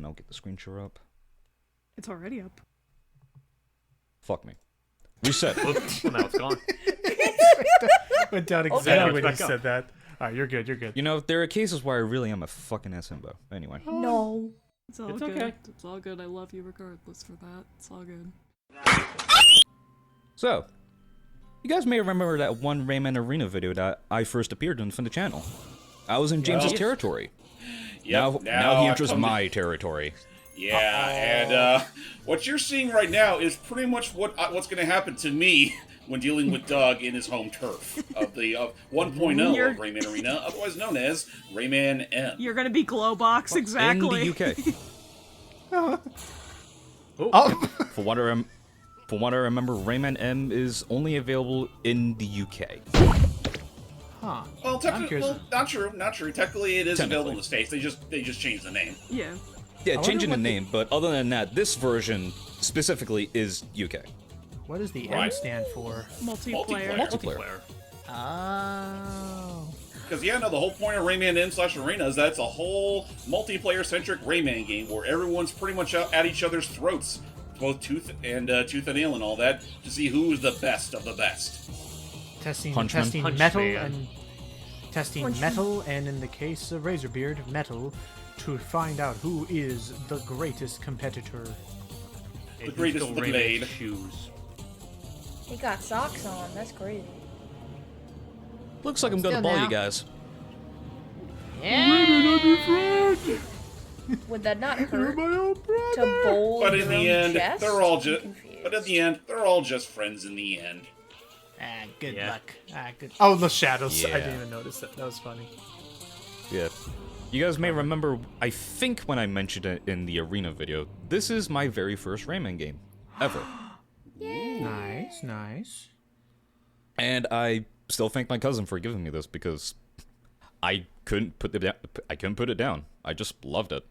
and I'll get the screen share up. It's already up. Fuck me. Reset. Oops, well, now it's gone. Went down exactly when you said that. Alright, you're good, you're good. You know, there are cases where I really am a fucking SMBO. Anyway. No. It's all It's good. okay. It's all good. I love you regardless for that. It's all good. So, you guys may remember that one Rayman Arena video that I first appeared in from the channel. I was in James's territory. Yep, Now he I enters come to- my territory. Yeah, and what you're seeing right now is pretty much what's going to happen to me when dealing with Doug in his home turf of the 1.0 of Rayman Arena, otherwise known as Rayman M. You're gonna be Glowbox, exactly. In the UK. Oh! For what I remember, Rayman M is only available in the UK. Huh. Well, technically, curious. not true. Technically, it is available in Technically. the States. They just changed the name. Yeah. Yeah, wonder changing the what name, but other than that, this version specifically is UK. What does the M Right. stand for? Multiplayer. Multiplayer. Oh. Because, yeah, no, the whole point of Rayman M/Arena is that it's a whole multiplayer-centric Rayman game where everyone's pretty much out at each other's throats, both tooth and nail and all that, to see who's the best of the best. Testing Punchman. metal Punchman. and testing Punchman. metal, and in the case of Razorbeard, metal, to find out who is the greatest competitor. The greatest of the blade. Shoes. He got socks on. That's crazy. Looks like I'm gonna Still ball now. you guys. Would that not hurt to bowl But in your the own end, chest? they're all I'm just. confused. But at the end, they're all just friends. In the end. Good Yeah. luck. Good. Oh, the shadows. I Yeah. didn't even notice that. That was funny. Yeah. You guys may remember, I think when I mentioned it in the Arena video, this is my very first Rayman game. Ever. Nice, nice. And I still thank my cousin for giving me this because I couldn't put it down. I just loved it.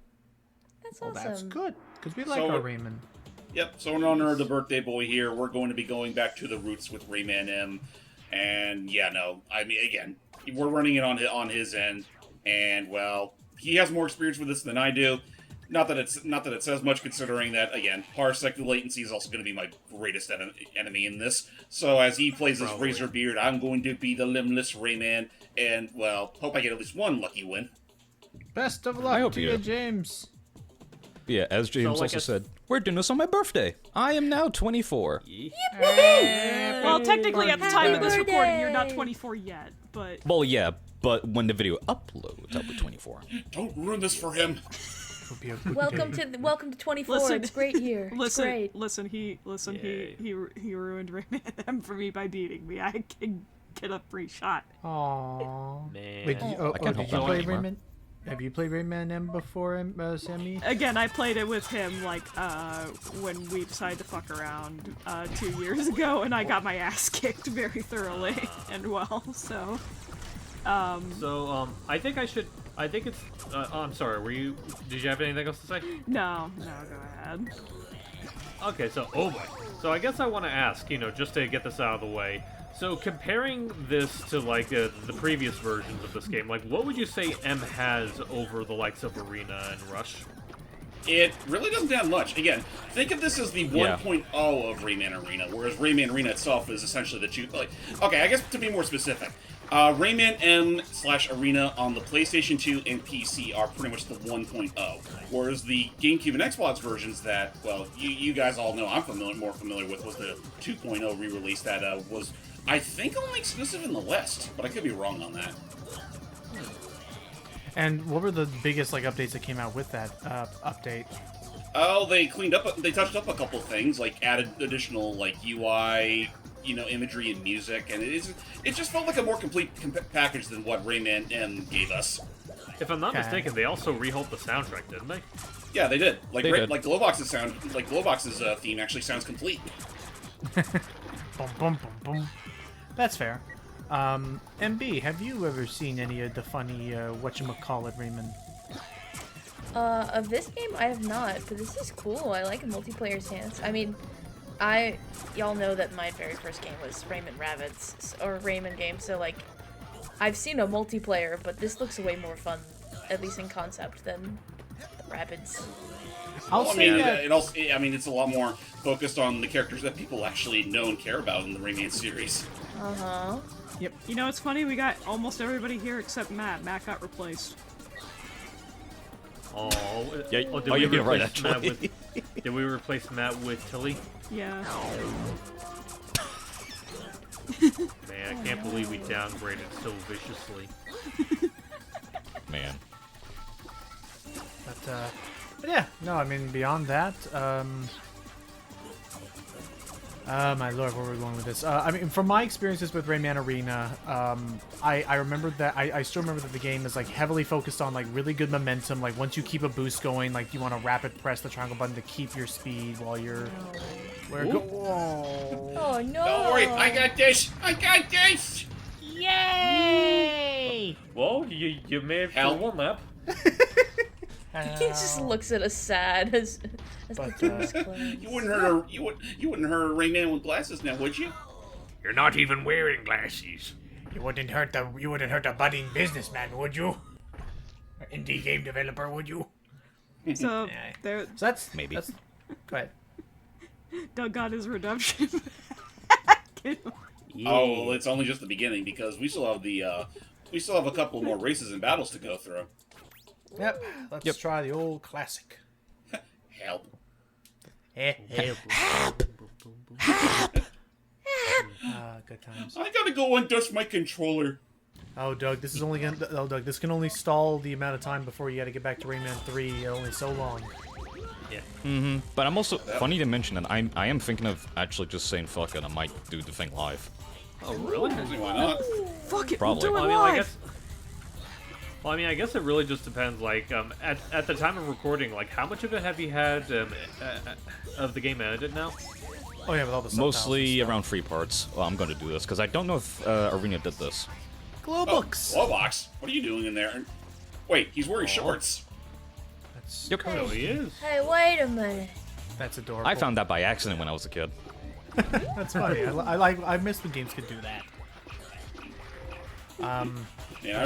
That's Well, awesome. that's good. Because we like So- our Raymond. Yep, so in honor of the birthday boy here, we're going to be going back to the roots with Rayman M. And yeah, no, I mean, again, we're running it on his end, and well, he has more experience with this than I do. Not that it says much, considering that again, parsec latency is also going to be my greatest enemy in this. So as he plays his Razorbeard, I'm going to be the limbless Rayman, and well, hope I get at least one lucky win. Best of I luck hope to you you, do. James. Yeah, as James like also a- said, we're doing this on my birthday. I am now 24. Well, technically, at the time of this Happy recording, you're not birthday. 24 yet, but Well, yeah, but when the video uploads, I'll be 24. Don't ruin this for him. It'll be a good Welcome day. to 24. Listen. It's a great year. It's listen, great. he ruined Rayman M for me by beating me. I can get a free shot. Aww. Man. Wait, I can't did help you that play anymore. Rayman? Have you played Rayman M before, Sammy? Again, I played it with him like when we decided to fuck around 2 years ago, and I got my ass kicked very thoroughly and well. So, So, I think it's. I'm sorry. Did you have anything else to say? no, go ahead. Okay, so so I guess I want to ask, just to get this out of the way. So comparing this to like the previous versions of this game, like what would you say M has over the likes of Arena and Rush? It really doesn't have much. Again, think of this as the Yeah. 1.0 of Rayman Arena, whereas Rayman Arena itself is essentially the two. Okay, I guess to be more specific, Rayman M/Arena on the PlayStation 2 and PC are pretty much the 1.0, whereas the GameCube and Xbox versions that, well, you guys all know I'm more familiar with was the 2.0 re-release that was, I think, only exclusive in the West, but I could be wrong on that. And what were the biggest updates that came out with that update? Oh, they touched up a couple things, like added additional UI, imagery and music, and it just felt like a more complete package than what Rayman M gave us. If I'm not Okay. mistaken, they also rehauled the soundtrack, didn't they? Yeah, they did. Like They did. like Glowbox's theme actually sounds complete. Boom, boom, boom, boom. That's fair. MB, have you ever seen any of the funny whatchamacallit Raymond? Of this game, I have not, but this is cool. I like a multiplayer stance. I mean, y'all know that my very first game was Rayman Rabbids, or Rayman game, so I've seen a multiplayer, but this looks way more fun, at least in concept, than Rapids. I'll Well, I say mean, that. it also, I mean, it's a lot more focused on the characters that people actually know and care about in the Rayman series. Uh-huh. Yep. You know, it's funny, we got almost everybody here except Matt. Matt got replaced. Oh, Yeah, did oh, we you're right, replace Matt actually. with? Did we replace Matt with Tilly? Yeah. Man, I can't believe we downgraded so viciously. Man. But yeah, no, I mean, beyond that, my lord, where are we going with this? I mean, from my experiences with Rayman Arena, I remember that, I still remember that the game is, like, heavily focused on, like, really good momentum. Like, once you keep a boost going, like, you want to rapid press the triangle button to keep your speed while you're... Whoa. Oh no! Don't worry, I got this! I got this! Yay! Well, you may have Help. one lap. He just looks at us sad as But, the doors close. You wouldn't hurt a you wouldn't hurt a Rayman with glasses now, would you? You're not even wearing glasses. You wouldn't hurt a budding businessman, would you? Or indie game developer, would you? So, Yeah. there, So that's Maybe. That's, go ahead. Doug got his redemption. Oh, well, it's only just the beginning because we still have a couple more races and battles to go through. Yep. Let's try the old classic. Help. Good times. I gotta go undust my controller. Oh, Doug, this is only gonna. Oh, Doug, this can only stall the amount of time before you got to get back to Rayman 3. Only so long. Mm-hmm. But I'm also, funny to mention that I am thinking of actually just saying fuck it, I might do the thing live. Oh, really? Why not? Fuck it, Probably. we'll do it Well, live! I guess it really just depends. Like, at the time of recording, like, how much of it have you had of the game edited now? Oh yeah, with all the subtitles Mostly and around 3 parts. Well, I'm going to do this, because I don't know if Arena did this. stuff. Glowbooks. Glowbox, what are you doing in there? Wait, he's wearing shorts. That's Yep. So he is. Hey, wait a minute. that's adorable. I found that by accident when I was a kid. that's funny. I miss when games could do that. Yeah, I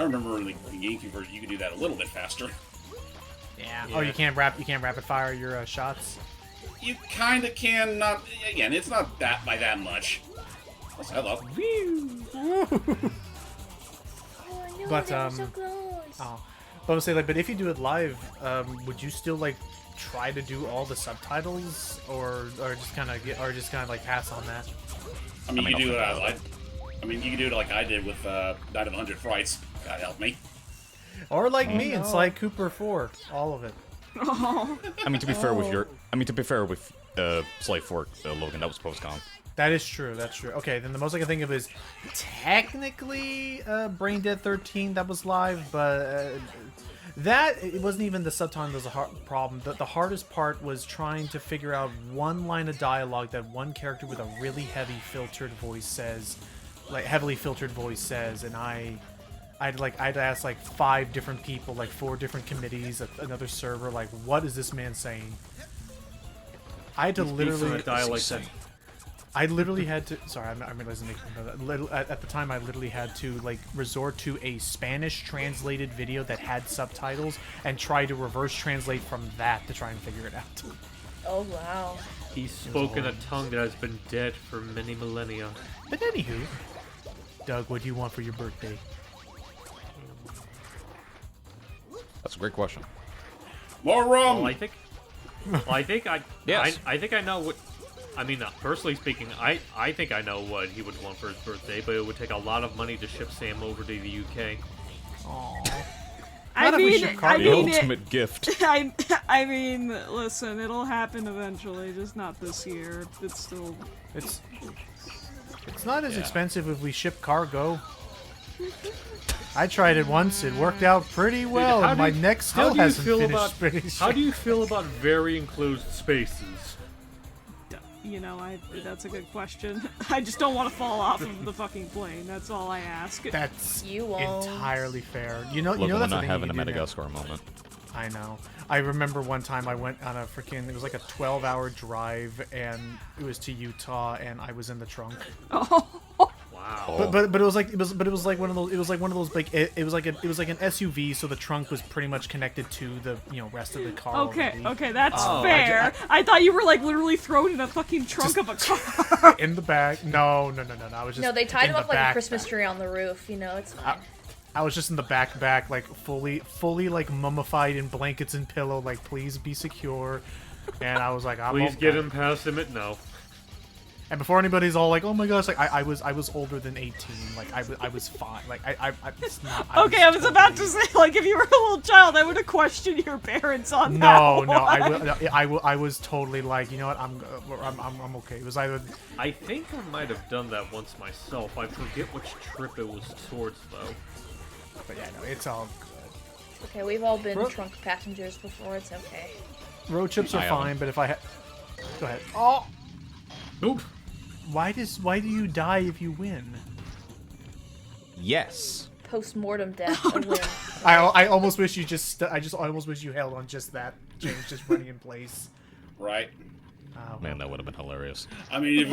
remember in the GameCube version you could do that a little bit faster. Yeah. Oh, you can't rapid fire your shots. You kind of can, not again. It's not that by that much. Plus, I love. Oh no, But, they were so close. Oh, but I would say like, but if you do it live, would you still like try to do all the subtitles, or just kind of like pass on that? I mean, I mean, you do I'll it. I mean, you can do it like I did with Night of 100 Frights. God help me. Or like me and Sly Cooper 4, all of it. I mean, to be fair with Slave 4, Logan, that was post-con. That is true. That's true. Okay, then the most I can think of is technically Brain Dead 13 that was live, but that it wasn't even the subtitle that was a hard problem. The hardest part was trying to figure out one line of dialogue that one character with a really heavily filtered voice says, and I'd ask like 5 different people, like 4 different committees, another server, like, what is this man saying? I had to literally. I literally had to. Sorry, I'm realizing at the time I literally had to like resort to a Spanish translated video that had subtitles and try to reverse translate from that to try and figure it out. Oh wow. He's spoken a tongue that has been dead for many millennia. But anywho, Doug, what do you want for your birthday? That's a great question. More rum. Well, I think Yes. I think I know what. I mean, personally speaking, I think I know what he would want for his birthday, but it would take a lot of money to ship Sam over to the UK. Aww. I Not if we mean, ship I cargo. The mean, ultimate gift. I mean, listen, it'll happen eventually, just not this year. It's still. It's not as expensive if we ship cargo. I tried it once. It worked out pretty well, and my neck still hasn't finished finished. How do you feel about very enclosed spaces? You know, that's a good question. I just don't want to fall off of the fucking plane. That's all I ask. That's You won't. entirely fair. You know Logan will that's not the thing have you a can do now. Madagascar moment. I know. I remember one time I went on a freaking, it was like a 12-hour drive, and it was to Utah, and I was in the trunk. Oh, Wow. Wow. But it was like one of those like it was like an SUV, so the trunk was pretty much connected to the rest of the car. Okay, already. okay, that's Oh, fair. I thought you were like literally thrown in the fucking trunk of a car. In the back. No. I was just No, they tied in him the up like back. a Christmas tree on the roof. It's fine. I was just in the back, like fully like mummified in blankets and pillow. Like, please be secure. And I was like, Please get him past him. No. And before anybody's all like, "Oh my gosh!" Like I was older than 18. Like I was fine. Like it's not. Okay, I was about to say, like, if you were a little child, I would have questioned your parents on No, that. I was totally like, you know what? I'm okay. It was either. I think I might have done that once myself. I forget which trip it was towards, though. But yeah, no, it's all good. Okay, we've all been trunk passengers before. It's okay. Road trips are I fine, haven't. but if I had, go ahead. Oh, Oop. why do you die if you win? Yes. Post-mortem death. A win. I almost wish you almost wish you held on just that change, just running in place. Right. Man, that would have been hilarious. I mean,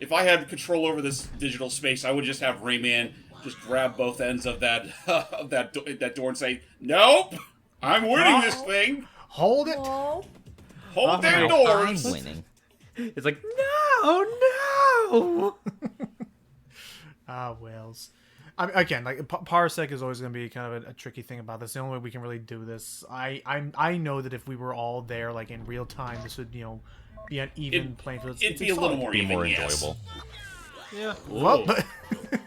if I had control over this digital space, I would just have Rayman just grab both ends of that that door and say, "Nope, I'm winning this thing. Hold it. Oh, Hold their doors." I'm winning. It's like, no. Wells. I mean, again, like parsec is always going to be kind of a tricky thing about this. The only way we can really do this, I know that if we were all there, like in real time, this would be an even playing field. It'd be a little more Be even, more yes. enjoyable. Yeah. Well, Whoa.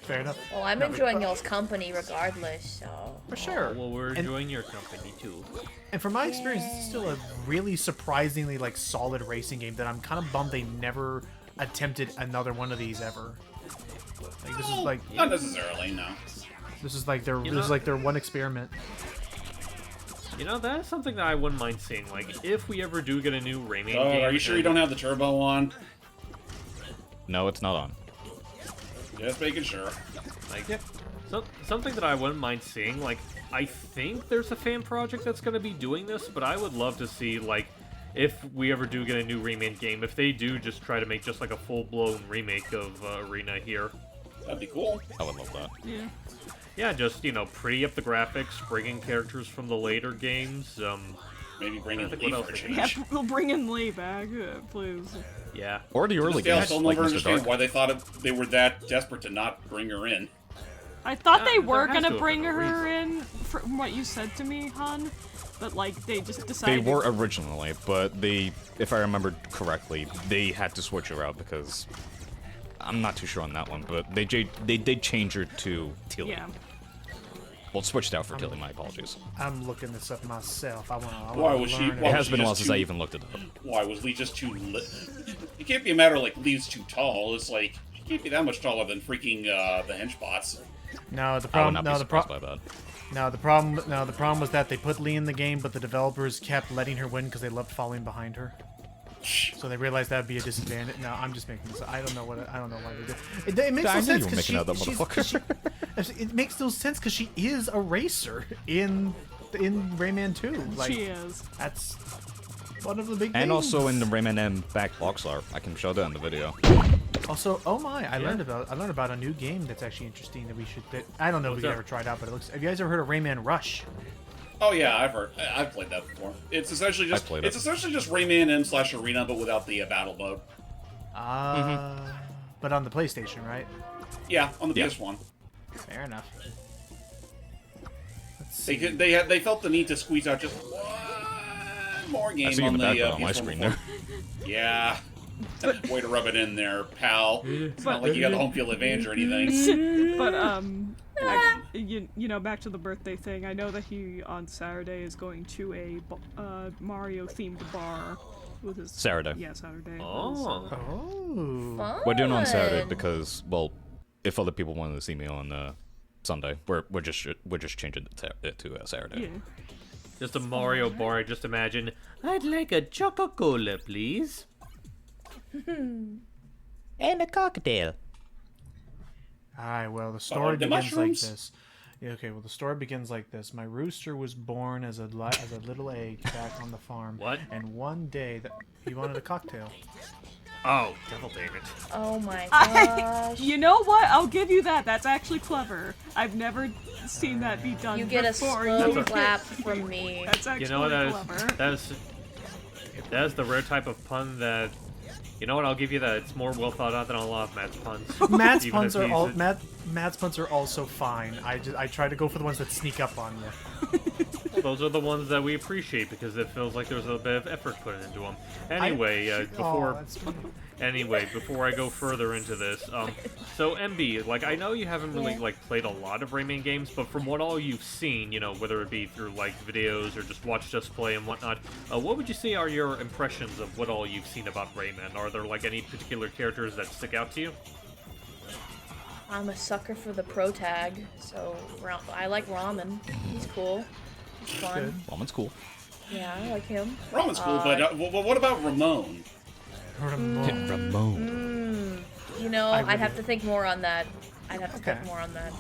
fair enough. well, I'm enjoying y'all's company regardless, so... For sure. Well, we're enjoying your company, too. And from my experience, this is still a really surprisingly like solid racing game that I'm kind of bummed they never attempted another one of these ever. Like this is like Not necessarily, no. this is like their one experiment. That is something that I wouldn't mind seeing. Like, if we ever do get a new Rayman Oh, game... are you sure you don't have the turbo on? No, it's not on. Just making sure. Like, something that I wouldn't mind seeing, like, I think there's a fan project that's going to be doing this, but I would love to see, like, if we ever do get a new Rayman game, if they do just try to make just, like, a full-blown remake of Arena here. That'd be cool. I would love that. Yeah. Yeah, just, pretty up the graphics, bringing characters from the later games, Maybe bring in I the think what leaf for a else change. Yeah, we'll bring in Lee back, please. yeah. Or the early Still, I games, still like never Mr. understand Dark. why they thought they were that desperate to not bring her in. I thought they there were has to gonna have bring been a her in, from what you said to me, Han. But, like, they just decided... They were originally, but if I remember correctly, they had to switch her out because I'm not too sure on that one, but they did change her to Tilly. Yeah. Well, switched out for Tilly. My apologies. I'm looking this up myself. Why was she- It why has was been a while just since I too- even looked it up. Why was Lee just too? It can't be a matter of like Lee's too tall. It's like he can't be that much taller than freaking the henchbots. No, the I would problem. not be No, the surprised problem. by that. No, the problem. No, the problem was that they put Lee in the game, but the developers kept letting her win because they loved falling behind her. So they realized that would be a disadvantage. No, I'm just making this. I don't know why they did. It makes I no knew sense you were because making out that motherfucker. it makes no sense because she is a racer in Rayman 2. Like, She is. that's one of the big. And things. also in the Rayman M back box art. I can show that in the video. Also, oh my! I learned about a new game that's actually interesting that we should. I don't know if we What's could that? ever try it out, but it looks. Have you guys ever heard of Rayman Rush? Oh yeah, I've played that before. It's essentially just played it. Rayman M/Arena, but without the battle mode. But on the PlayStation, right? Yeah, on the Yeah. PS1. Fair enough. They felt the need to squeeze out just one more game I see you on in the the background on my PS1 screen before. there. Yeah. Way to rub it in there, pal. It's not like you got the home field advantage or anything. But, back to the birthday thing. I know that he, on Saturday, is going to a Mario-themed bar with his... Saturday. Yeah, Saturday. Oh. Oh. Fun. We're doing it on Saturday because, well, if other people wanted to see me on Sunday, we're just changing it to Saturday. Yeah. Just a Mario bar, I just imagine. I'd like a Choco-Cola, please. And a cocktail. Alright, well, the story the begins mushrooms? like this. Yeah, okay, well, the story begins like this. My rooster was born as a little egg back on the farm. What? And one day, he wanted a cocktail. Oh, devil David. Oh my gosh. You know what? I'll give you that. That's actually clever. I've never seen that be done You get a before. slow You clap from me. That's actually You know what? clever. That is the rare type of pun that. You know what? I'll give you that. It's more well thought out than a lot of Matt's puns. Matt's Even puns if are he's all a- Matt's puns are also fine. I try to go for the ones that sneak up on you. Those are the ones that we appreciate because it feels like there's a bit of effort put into them. Anyway, before I go further into this, so MB, like I know you haven't really like played a lot of Rayman games, but from what all you've seen, you know, whether it be through like videos or just watched us play and whatnot, what would you say are your impressions of what all you've seen about Rayman? Are there like any particular characters that stick out to you? I'm a sucker for the pro tag, so I like Ramen. He's cool. He's fun. Ramen's cool. Yeah, I like him. Ramen's cool, but what about Ramon? Ramon. You know, I I'd really- have to think more on that. I'd have to Okay. think more on that.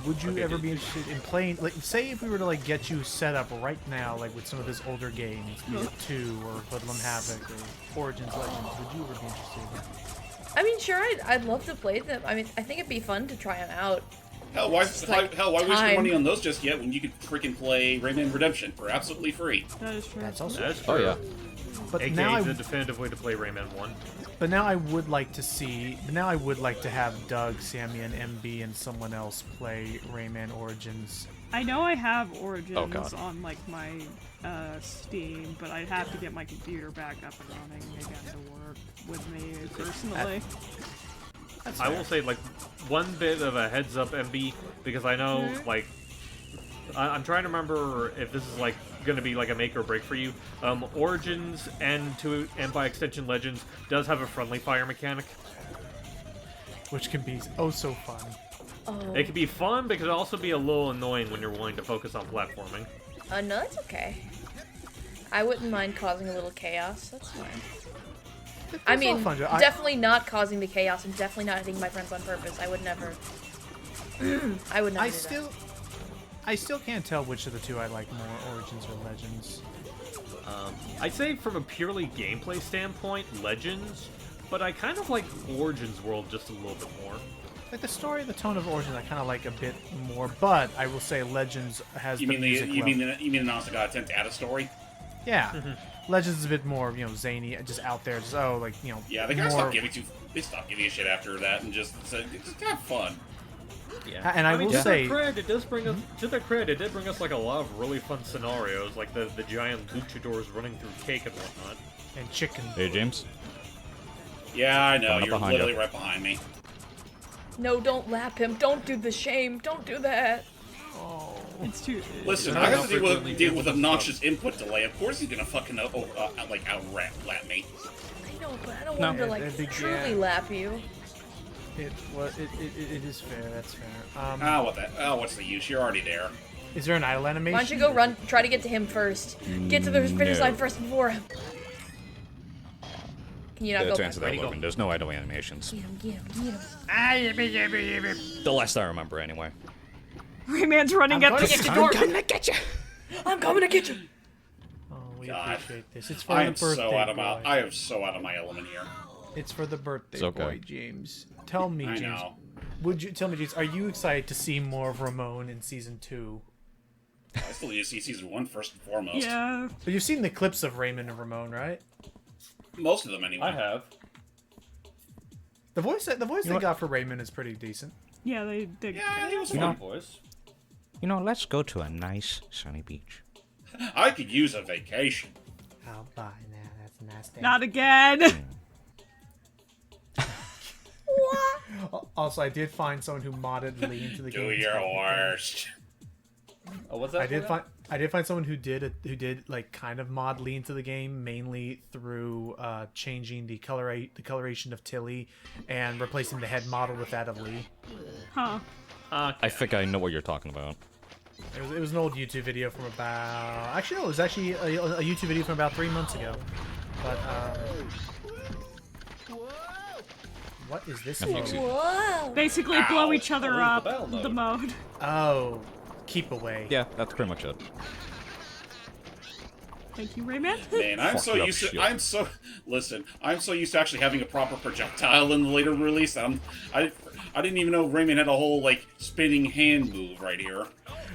Would you Okay, ever be interested in playing? Like, say if we were to like get you set up right now, like with some of his older games, be it 2 or Hoodlum Havoc or Origins Legends, would you ever be interested in that? I mean, sure, I'd love to play them. I mean, I think it'd be fun to try them out. Hell, why It's like why waste your time. money on those just yet when you could freaking play Rayman Redemption for absolutely free? That is true. That's also. That's Oh true. yeah. But AKA now the I, definitive way to play Rayman 1. but now I would like to see. But now I would like to have Doug, Sammy, and MB and someone else play Rayman Origins. I know I have Origins Oh, God. on like my Steam, but I'd have to get my computer back up and running again to work with me personally. I will say, like, one bit of a heads up, MB, because I know, like, I'm trying to remember if this is, like, going to be, like, a make or break for you. Origins and by extension Legends does have a friendly fire mechanic. Which can be oh so fun. Oh, It can be fun, but it can also be a little annoying when you're willing to focus on platforming. no, that's okay. I wouldn't mind causing a little chaos. That's fine. I It's all mean, fun, Joe. definitely not causing the chaos and definitely not hitting my friends on purpose. I would never. I would never. do I still can't tell which of the two I like more, Origins or Legends. I'd say from a purely gameplay standpoint, Legends, but I kind of like Origins World just a little bit more. Like the story, the tone of Origins, I kind of like a bit more. But I will say Legends has You the mean music. you mean the honest to God attempt to add a story? Yeah, Legends is a bit more zany, just out there, just Yeah, they gotta more- stop giving a shit after that and just have fun. Yeah, And I will to say- their credit, it does bring us to their credit. It did bring us like a lot of really fun scenarios, like the giant luchadors running through cake and whatnot. and chicken. Hey James. Yeah, I know. Coming up You're behind literally you. right behind me. No, don't lap him. Don't do the shame. Don't do that. It's too. Listen, I I have know to frequently deal deal with with obnoxious input delay. Of course he's gonna fucking out lap me. I know, but I don't want him to like that'd be- truly yeah. lap you. It is fair. That's fair. What's the use? You're already there. Is there an idle animation? Why don't you go run? Try to get to him first. Get to the finish No. line first before him. Can you not go To back? answer that, Ready, go. Logan, there's no idle animations. Get him, get him, get him. The last I remember, anyway. Rayman's running I'm at gonna the get door. to get you. I'm coming to get you. Oh, we God. appreciate this. It's for I the am birthday so out of boy. my I am so out of my element here. It's for the birthday It's okay. boy, James. Tell me, I James. know. Would you tell me, James? Are you excited to see more of Ramon in season 2? I still need to see season 1 first and foremost. Yeah. But you've seen the clips of Raymond and Ramon, right? Most of them anyway. I have. The voice they what? got for Raymond is pretty decent. Yeah, they did. Yeah, it was You fun. know- Voice. You know, let's go to a nice sunny beach. I could use a vacation. I'll buy that. That's a nice thing. Not again. Also, I did find someone who modded Lee into the game. Do your worst. Oh, what's that? I did find someone who did like kind of mod Lee into the game, mainly through changing the coloration of Tilly and replacing the head model with that of Lee. Huh. I think I know what you're talking about. It was an old YouTube video from about... Actually, no, it was actually a YouTube video from about 3 months ago. But, what is this Nothing mode? exceed- Whoa. Basically Ow. blow each other Oh, up. the battle mode. The mode. Oh, keep away. Yeah, that's pretty much it. Thank you, Rayman. Man, I'm Fuck so you up, used to. shit. I'm so used to actually having a proper projectile in the later release. I didn't even know Rayman had a whole like spinning hand move right here.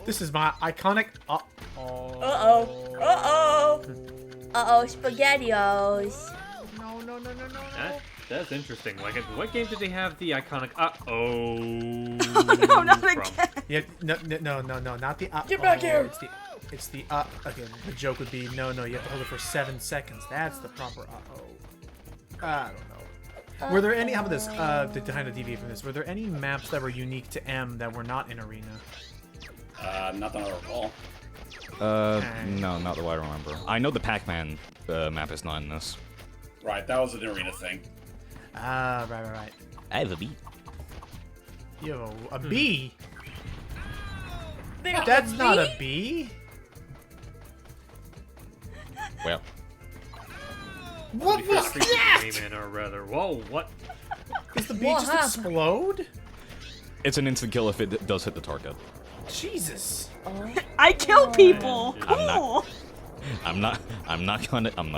This is my iconic. SpaghettiOs. That's interesting. Like, what game did they have the iconic uh-oh No, not from? again. Yeah, no, not the Get back here! It's the again. The joke would be no, you have to hold it for 7 seconds. That's the proper I don't know. Were there any? How about this? To kind of deviate from this, were there any maps that were unique to M that were not in Arena? Not that I recall. No, not that I remember. I know the Pac-Man map is not in this. Right, that was an Arena thing. Right. I have a beat. Yo, a bee? There's That's a not bee? a bee. Well, What was First creature that? Rayman, or rather, whoa, what? Does the bee What just happened? explode? it's an instant kill if it does hit the target. Jesus. I kill people. I'm not- Cool. I'm not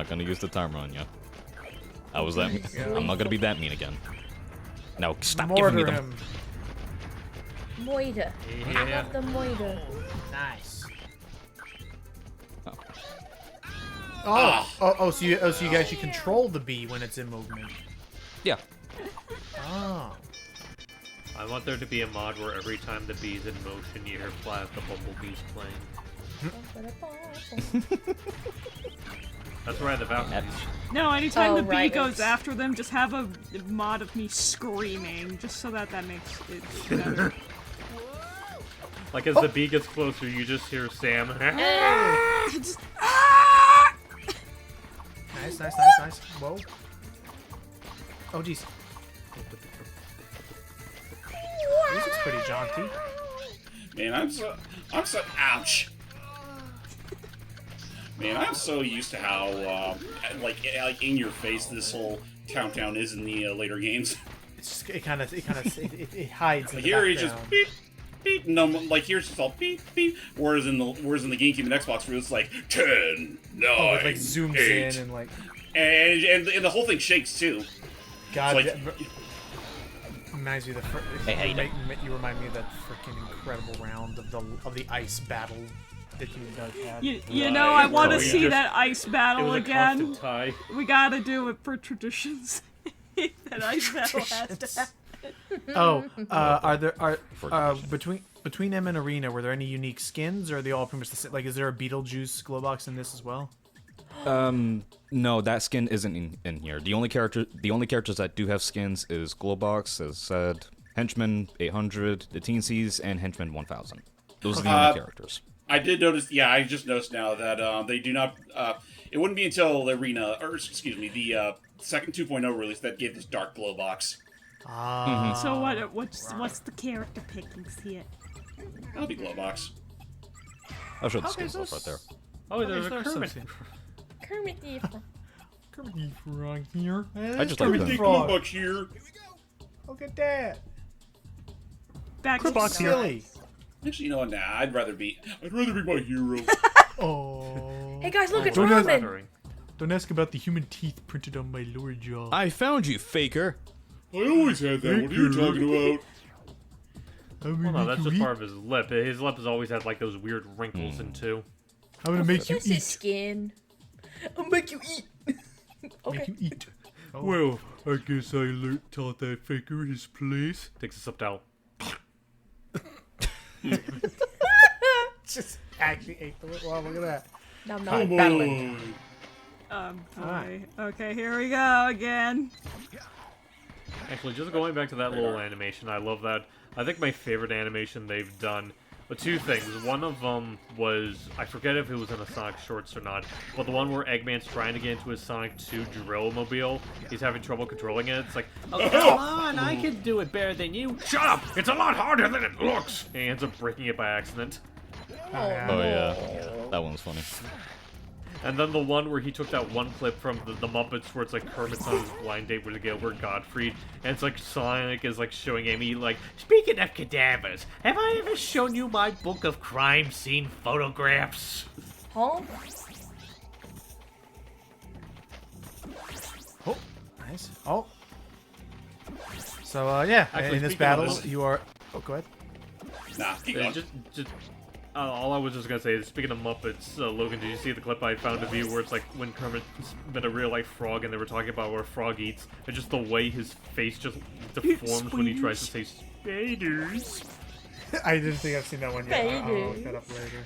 gonna use the timer on you. I was that. I'm not gonna be that mean again. Now stop giving me Mortar them. him. Moida. I Yeah. have the Moida. Nice. Oh. So you guys actually control the bee when it's in movement. Yeah. Oh. I want there to be a mod where every time the bee's in motion, you hear Fly of the Bumblebees playing. That's where I had the Valkyries. No, anytime Oh, the bee right, goes it's- after them, just have a mod of me screaming, just so that makes it better. Like, as the bee gets closer, you just hear Sam. Just, ah! Nice. Whoa. Oh, jeez. Music's pretty jaunty. Man, I'm so ouch. Man, I'm so used to how like in your face this whole countdown is in the later games. It's just, it hides in Like the here, it's background. just beep beep. No, like here's just all beep beep. Whereas in the GameCube and Xbox, where it's like 10, 9, Oh, it like zooms 8. in and like. and the whole thing shakes too. God, It's that reminds me of the. Hey, how you doing? You remind me of that freaking incredible round of the ice battle that you guys had. You know, I want to Oh, yeah. see that ice It battle was a again. constant tie. We gotta do it for traditions. That ice battle has to happen. Between M and Arena, were there any unique skins, or are they all pretty much the same? Like, is there a Beetlejuice glow box in this as well? No, that skin isn't in here. The only characters that do have skins is Glowbox, as said, Henchman 800, the Teensies, and Henchman 1000. Those are the only characters. I did notice. Yeah, I just noticed now that they do not. It wouldn't be until the Arena, or excuse me, the second 2.0 release that gave this dark glow box. So what's the character pickings here? That'll be glow box. I'll show the Okay, skins so off right there. Oh, there's a there's Kermit. something. Kermit the Frog. Kermit Frog here. I just like Big them. glow box here. Look at that. Back to Box here. Silly. Actually, you know what? Nah, I'd rather be my hero. Oh. Hey guys, look at Don't ask- Robin. Don't ask about the human teeth printed on my lower jaw. I found you, faker. I always had that. What are you talking about? Well, no, that's just part of his lip. His lip has always had like those weird wrinkles in too. I'm gonna make you It's his eat. skin. I'll make you eat. Okay. Make you eat. Oh. Well, I guess I taught that faker his place. Takes a sip down. Just actually ate the lip. Wow, look at that. Nom Alright, nom. battling. boy. Alright. Okay, here we go again. Actually, just going back to that little animation, I love that. I think my favorite animation they've done. But two things. One of them was, I forget if it was in a Sonic Shorts or not, but the one where Eggman's trying to get into his Sonic 2 drill mobile. He's having trouble controlling it. It's like, oh, come on, I can do it better than you. Shut up! It's a lot harder than it looks! And he ends up breaking it by accident. Oh yeah, that one's funny. And then the one where he took that one clip from the Muppets where it's like Kermit's on his blind date with Gilbert Gottfried, and it's like Sonic is like showing Amy like, speaking of cadavers, have I ever shown you my book of crime scene photographs? Huh? Nice. Oh. So yeah, Actually, in this speaking of battle, this- you are. Oh, go ahead. Nah, keep Yeah, going. all I was just gonna say is, speaking of Muppets, Logan, did you see the clip I found of you where it's like when Kermit's been a real life frog and they were talking about where a frog eats, and just the way his face just deforms when he tries to say spiders. I didn't think I've seen that one yet. I'll look Spiders. that up later.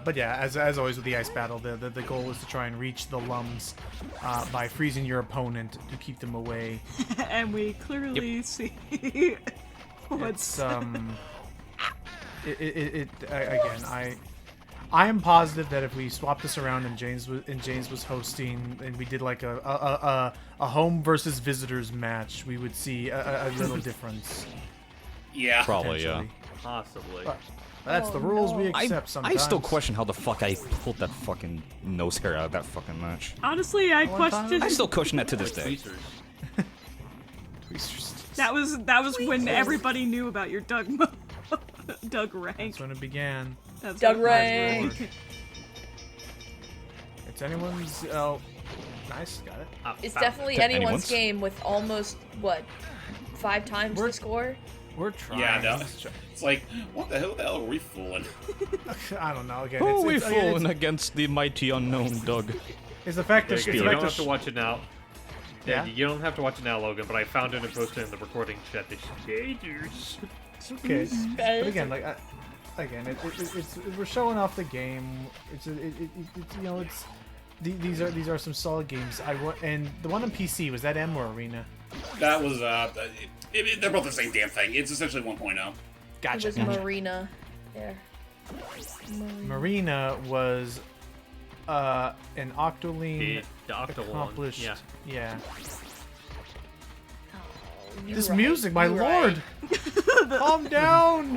But yeah, as always with the ice battle, the goal is to try and reach the lums by freezing your opponent to keep them away. And we clearly see what's. I am positive that if we swapped this around and James was hosting and we did like a home versus visitors match, we would see a little difference. Yeah. Probably, yeah. potentially. Possibly. But that's the Oh, rules we no. accept I sometimes. still question how the fuck I pulled that fucking nose hair out of that fucking match. Honestly, I One time? question. I still question that to this day. Tweezers. That was when everybody knew about your Doug Doug rank. That's when it began. That's Doug what- rank. It's anyone's. Oh, nice, got it. It's definitely To anyone's anyone's? game with almost, what, 5 times the score? We're trying. Yeah, no. It's like, what the hell are we fooling? I don't know. Again, Who are we again, fooling against the mighty unknown Doug? It's the fact that You it's the don't fact have to that watch it now. Yeah? You don't have to watch it now, Logan, but I found it and posted it in the recording chat. The spiders. it's okay. But again, like, it's we're showing off the game. It's you know it's these are some solid games. And the one on PC, was that M or Arena? That was, they're both the same damn thing. It's essentially 1.0. It Gotcha. was Marina. There. Marina was an Octoling The Octo one. accomplished. Yeah. Yeah. Oh, you're This right. music, my You're lord! right. Calm down!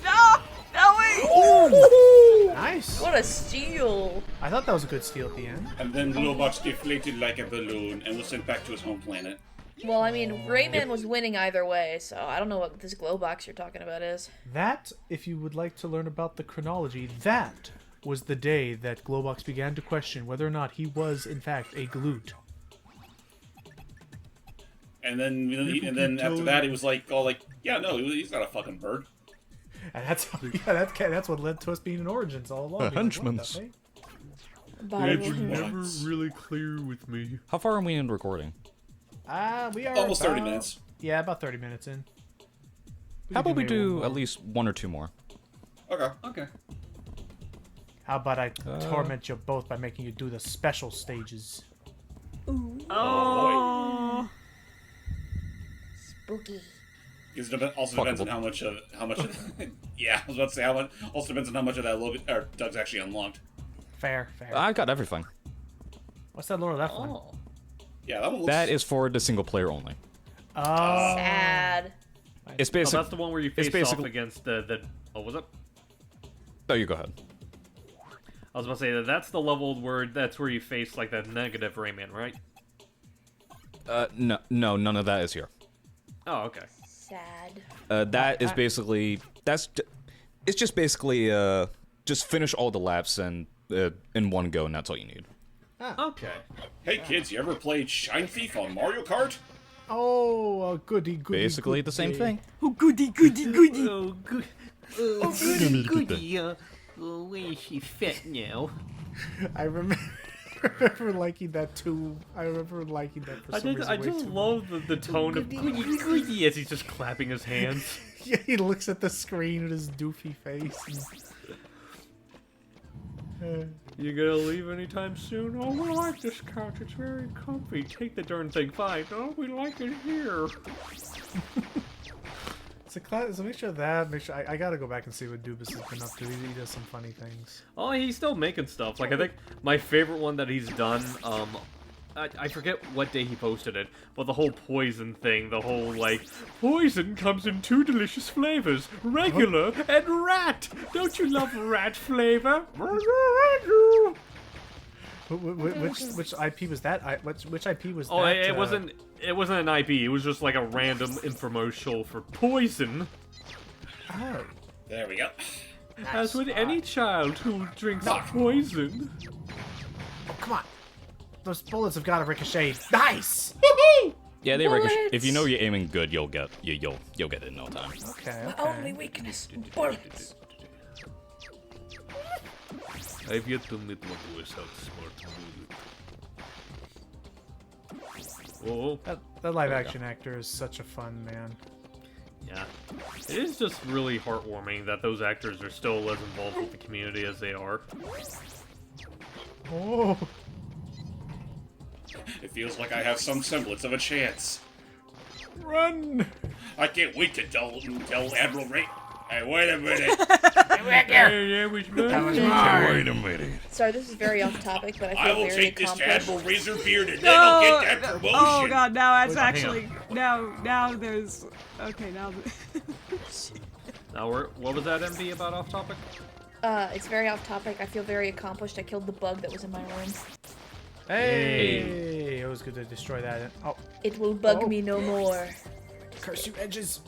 No! No, wait! Nice. What a steal! I thought that was a good steal at the end. And then Glowbox deflated like a balloon and was sent back to his home planet. Well, I mean, Rayman was winning either way, so I don't know what this glow box you're talking about is. That, if you would like to learn about the chronology, that was the day that Glowbox began to question whether or not he was, in fact, a glute. And then after that, he was like, all like, yeah, no, he's not a fucking bird. And that's what led to us being in Origins all along. Henchman's. Never really clear with me. How far are we in recording? We are Almost 30 about- minutes. Yeah, about 30 minutes in. How about we maybe one do more. at least one or two more? Okay. How about I torment you both by making you do the special stages? Oh. Spooky. Because it also depends on how much of yeah, I was about to say how much. Also depends on how much of that Logan or Doug's actually unlocked. Fair. I got everything. What's that lower left one? Oh. Yeah, that one looks. That is for the single player only. Oh. Sad. It's Oh, basically. that's the one where you face off basically- against the. Oh, was it? Oh, you go ahead. I was about to say that's the level where you face like that negative Rayman, right? No, none of that is here. Oh, okay. Sad. That is basically it's just basically just finish all the laps and in one go, and that's all you need. Okay. Hey kids, you ever played Shine Thief on Mario Kart? Oh, goody. Basically the same thing. Oh, goody, goody, goody. Oh, good. Goody. Oh, where is she fit now? I remember liking that too. I remember liking that for some reason. I way just too love the tone of goody as he's just clapping his hands. Yeah, he looks at the screen with his doofy face. You gonna leave anytime soon? Oh, we like this couch. It's very comfy. Take the darn thing. Fine. Oh, we like it here. It's a class. So make sure that. Make sure. I gotta go back and see what Dubas has been up to. He does some funny things. Oh, he's still making stuff. Like, I think my favorite one that he's done, I forget what day he posted it, but the whole poison thing, the whole, like, poison comes in 2 delicious flavors, regular and rat! Don't you love rat flavor? Which IP was that? Which IP was Oh, that? it wasn't an IP, it was just like a random infomercial for poison. Oh. There we go. As with any child who drinks Fuck. poison. Oh, come on. those bullets have got to ricochet. Nice. Woohoo! Yeah, they ricochet. If Bullets! you know you're aiming good, you'll get it in no time. Okay. My only weakness, bullets. I've yet to meet one who is outsmart. Oh, That live action actor is such a fun man. yeah. It is just really heartwarming that those actors are still as involved with the community as they are. Oh. It feels like I have some semblance of a chance. Run. I can't wait to tell Admiral Ray. Hey, wait a minute. Wait a minute. Sorry, this is very off topic, but I I feel will very take this to accomplished. Admiral Razorbeard and then I'll get that promotion. Oh god, now it's Hang on. actually now there's okay now. Now, what was that MV about off topic? It's very off topic. I feel very accomplished. I killed the bug that was in my room. Hey. It was good to destroy that. Oh, It will bug Oh. me no more. curse you, edges.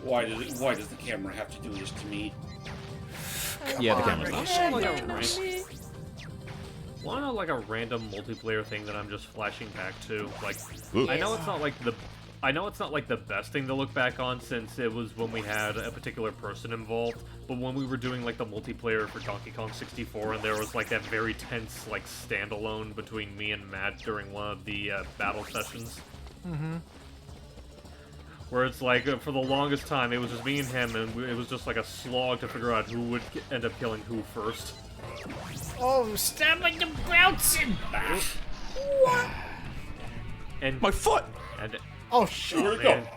Why does the camera have to do this to me? Yeah, the on, camera's not. Ricochet. Wanna know, like a random multiplayer thing that I'm just flashing back to? Like, Ooh. I know it's not like the best thing to look back on since it was when we had a particular person involved, but when we were doing like the multiplayer for Donkey Kong 64 and there was like that very tense like standalone between me and Matt during one of the battle sessions. Mm-hmm. Where it's like, for the longest time, it was just me and him, and it was just like a slog to figure out who would end up killing who first. Oh, stab like the bouncing. And My foot! and Oh shit. Where'd it man,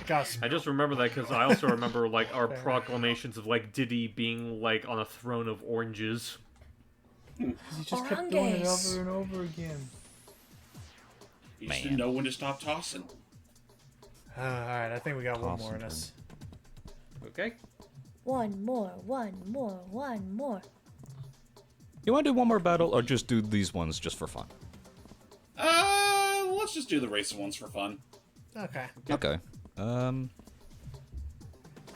Gus. I just remember that because I also remember like our proclamations of like Diddy being like on a throne of oranges. He just kept doing it Oranges. over and over again. You just Man. know when to stop tossing. Alright, I think we got one more in us. Okay. One more, one more, one more. You want to do one more battle, or just do these ones just for fun? Let's just do the race ones for fun. Okay. Okay.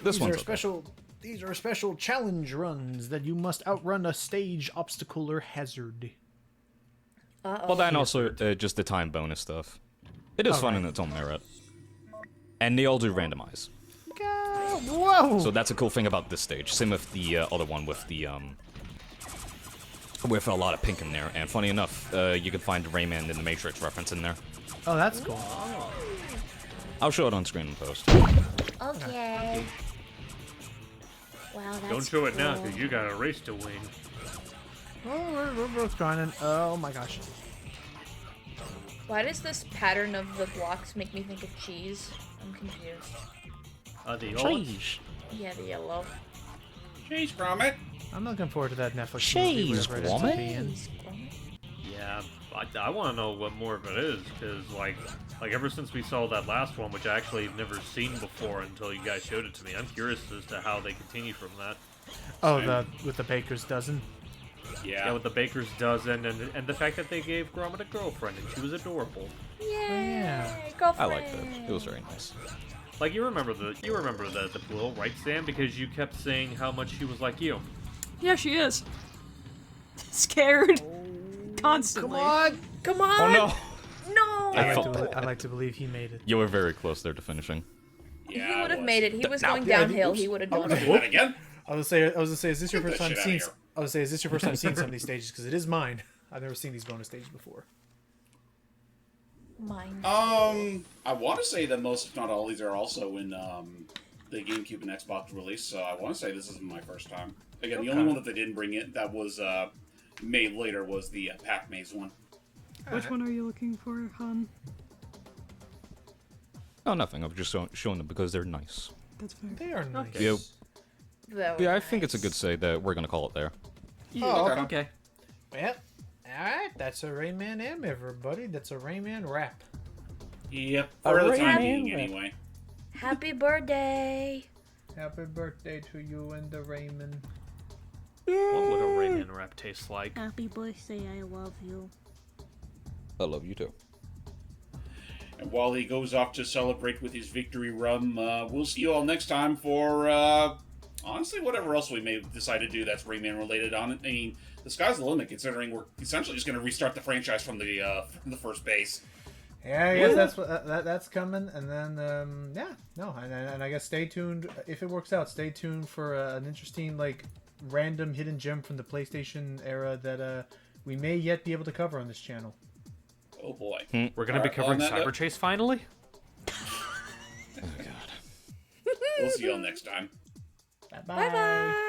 This These one's are okay. special. These are special challenge runs that you must outrun a stage obstacle or hazard. Uh-oh. Well, that and also just the time bonus stuff. It is fun in its own merit. And they all do randomize. Whoa! So that's a cool thing about this stage. Same with the other one with the with a lot of pink in there. And funny enough, you can find Rayman in the Matrix reference in there. Oh, that's cool. I'll show it on screen in post. Okay. Wow, that's Don't show it now, cool. because you got a race to win. Oh, we're both grinding. Oh my gosh. Why does this pattern of the blocks make me think of cheese? I'm confused. The old Yeah, the yellow. Jeez, Gromit. I'm looking forward to that Netflix movie. Jeez, whatever it is to Gromit. be in. Yeah, I want to know what more of it is, because like ever since we saw that last one, which I actually have never seen before until you guys showed it to me, I'm curious as to how they continue from that. Oh, with the baker's dozen. Yeah, with the baker's dozen, and the fact that they gave Gromit a girlfriend, and she was adorable. Yay! Yeah. Girlfriend. I liked it. It was very nice. Like you remember the pool, right, Sam? Because you kept saying how much she was like you. Yeah, she is. Scared. Constantly. Come on! Come on! Oh no! No! I like to believe he made it. You were very close there to finishing. Yeah, He would I have was. made it. He was going yeah, downhill. oops. He would have I'm done gonna it. do that again. I was gonna say, is this your Get first that time shit seeing? outta here. I was say, is this your first time seeing some of these stages? Because it is mine. I've never seen these bonus stages before. Mine. I want to say that most, if not all, these are also in the GameCube and Xbox release. So I want to say this isn't my first time. Again, the only one that they didn't bring in that was made later was the Pac Maze one. Which one are you looking for, hon? Oh, nothing. I'm just showing them because they're nice. That's fair. They are nice. Okay. Yeah, That was yeah. I think it's a nice. good say that we're gonna call it there. Oh, okay. Okay. Well, alright, that's a Rayman M, everybody. That's a Rayman rap. Yep, for the time Alright. being, anyway. Happy birthday! Happy birthday to you and the Rayman. What would a Rayman rap taste like? Happy birthday, I love you. I love you too. And while he goes off to celebrate with his victory rum, we'll see you all next time for honestly, whatever else we may decide to do that's Rayman related on it. I mean, the sky's the limit, considering we're essentially just going to restart the franchise from the first base. Yeah, I guess that's what that's coming, and then and I guess stay tuned if it works out. Stay tuned for an interesting like random hidden gem from the PlayStation era that we may yet be able to cover on this channel. Oh boy, We're gonna be covering Cyber Chase finally. Oh god. We'll see y'all next time. Bye bye.